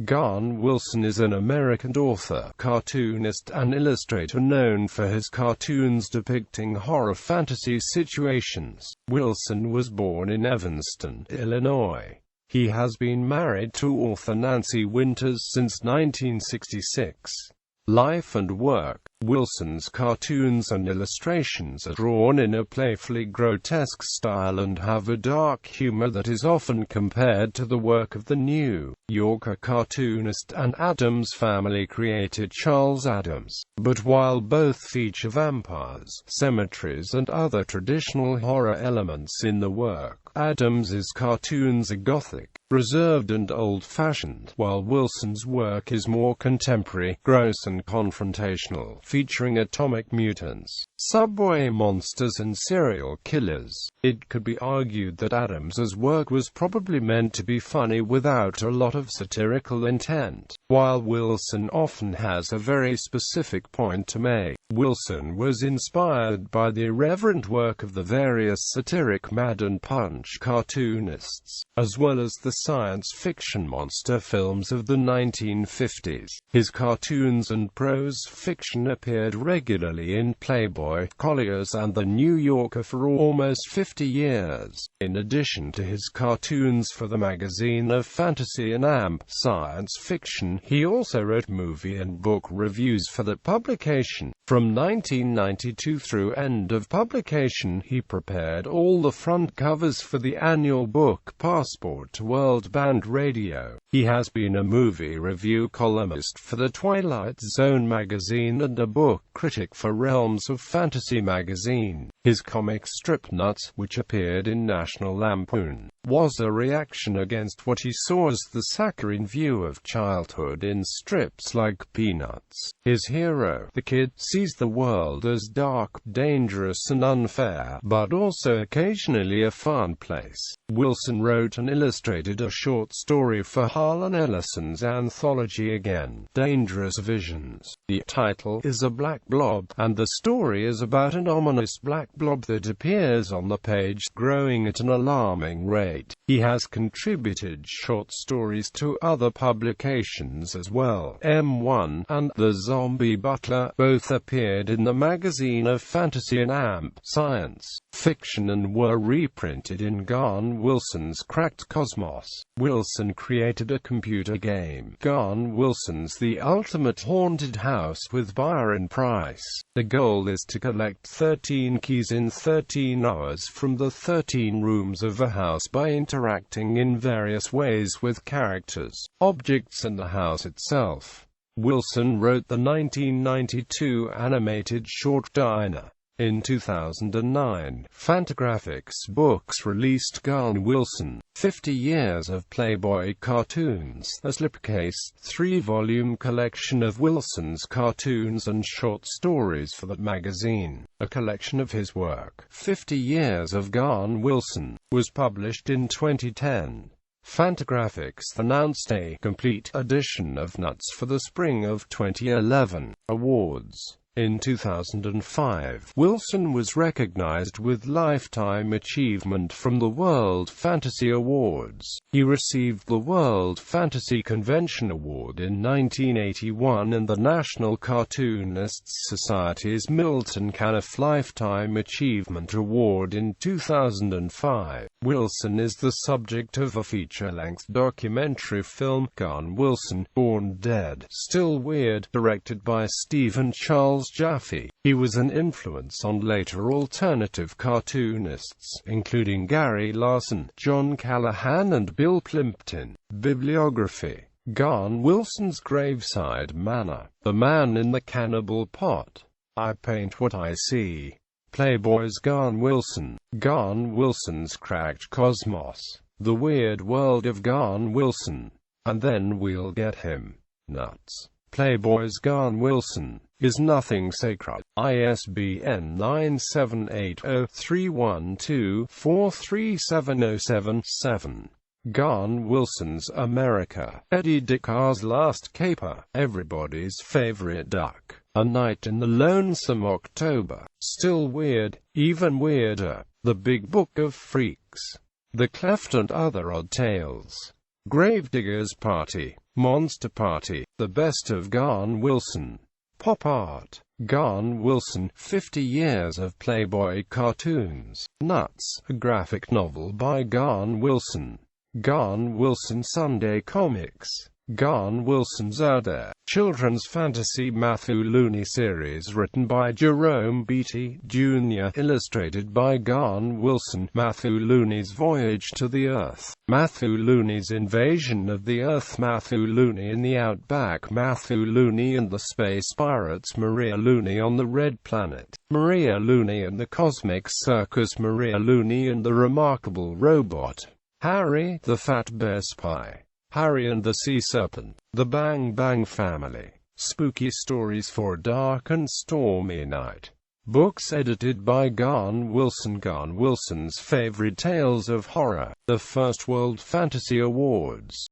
Gahan Wilson is an American author, cartoonist, and illustrator known for his cartoons depicting horror fantasy situations. Wilson was born in Evanston, Illinois. He has been married to author Nancy Winters since 1966. Life and work. Wilson's cartoons and illustrations are drawn in a playfully grotesque style and have a dark humor that is often compared to the work of the New Yorker cartoonist and Addams Family creator Charles Addams. But while both feature vampires, cemeteries, and other traditional horror elements in the work, Addams's cartoons are gothic, reserved, and old-fashioned, while Wilson's work is more contemporary, gross, and confrontational, featuring atomic mutants, subway monsters, and serial killers. It could be argued that Addams's work was probably meant to be funny without a lot of satirical intent, while Wilson often has a very specific point to make. Wilson was inspired by the irreverent work of the various satiric Mad and Punch cartoonists, as well as the science fiction monster films of the 1950s. His cartoons and prose fiction appeared regularly in Playboy, Collier's, and The New Yorker for almost 50 years. In addition to his cartoons for the magazine of fantasy and amp science fiction, he also wrote movie and book reviews for the publication. From 1992 through end of publication, he prepared all the front covers for the annual book Passport to World Band Radio. He has been a movie review columnist for the Twilight Zone magazine and a book critic for Realms of Fantasy magazine. His comic strip Nuts, which appeared in National Lampoon, was a reaction against what he saw as the saccharine view of childhood in strips like Peanuts. His hero, the kid, sees the world as dark, dangerous, and unfair, but also occasionally a fun place. Wilson wrote and illustrated a short story for Harlan Ellison's anthology Again, Dangerous Visions. The title is A Black Blob, and the story is about an ominous black blob that appears on the page, growing at an alarming rate. He has contributed short stories to other publications as well. M1 and The Zombie Butler both appeared in the magazine of fantasy and amp science fiction and were reprinted in Gahan Wilson's Cracked Cosmos. Wilson created a computer game, Gahan Wilson's The Ultimate Haunted House, with Byron Price. The goal is to collect 13 keys in 13 hours from the 13 rooms of a house by interacting in various ways with characters, objects, and the house itself. Wilson wrote the 1992 animated short Dinah. In 2009, Fantagraphics Books released Gahan Wilson, 50 Years of Playboy Cartoons, a slipcase, 3-volume collection of Wilson's cartoons and short stories for that magazine. A collection of his work, 50 Years of Gahan Wilson, was published in 2010. Fantagraphics announced a complete edition of Nuts for the spring of 2011 awards. In 2005, Wilson was recognized with Lifetime Achievement from the World Fantasy Awards. He received the World Fantasy Convention Award in 1981 and the National Cartoonists Society's Milton Caniff Lifetime Achievement Award in 2005. Wilson is the subject of a feature-length documentary film, Gahan Wilson, Born Dead, Still Weird, directed by Stephen Charles Jaffe. He was an influence on later alternative cartoonists, including Gary Larson, John Callahan, and Bill Plympton. Bibliography. Gahan Wilson's Graveside Manor, The Man in the Cannibal Pot, I Paint What I See. Playboy's Gahan Wilson. Gahan Wilson's Cracked Cosmos, The Weird World of Gahan Wilson. And Then We'll Get Him. Nuts. Playboy's Gahan Wilson. Is Nothing Sacred? ISBN 978-0312-437077. Gahan Wilson's America. Eddie Decar's Last Caper. Everybody's Favorite Duck. A Night in the Lonesome October. Still Weird, Even Weirder. The Big Book of Freaks. The Cleft and Other Odd Tales. Gravedigger's Party, Monster Party, The Best of Gahan Wilson. Pop art. Gahan Wilson, 50 Years of Playboy Cartoons. Nuts, a graphic novel by Gahan Wilson. Gahan Wilson Sunday Comics. Gahan Wilson's Other Children's Fantasy Matthew Looney series written by Jerome Beatty, Jr. Illustrated by Gahan Wilson. Matthew Looney's Voyage to the Earth. Matthew Looney's Invasion of the Earth. Matthew Looney in the Outback. Matthew Looney and the Space Pirates. Maria Looney on the Red Planet. Maria Looney and the Cosmic Circus. Maria Looney and the Remarkable Robot. Harry, the Fat Bear Spy. Harry and the Sea Serpent. The Bang Bang Family. Spooky Stories for a Dark and Stormy Night. Books edited by Gahan Wilson. Gahan Wilson's Favorite Tales of Horror. The First World Fantasy Awards.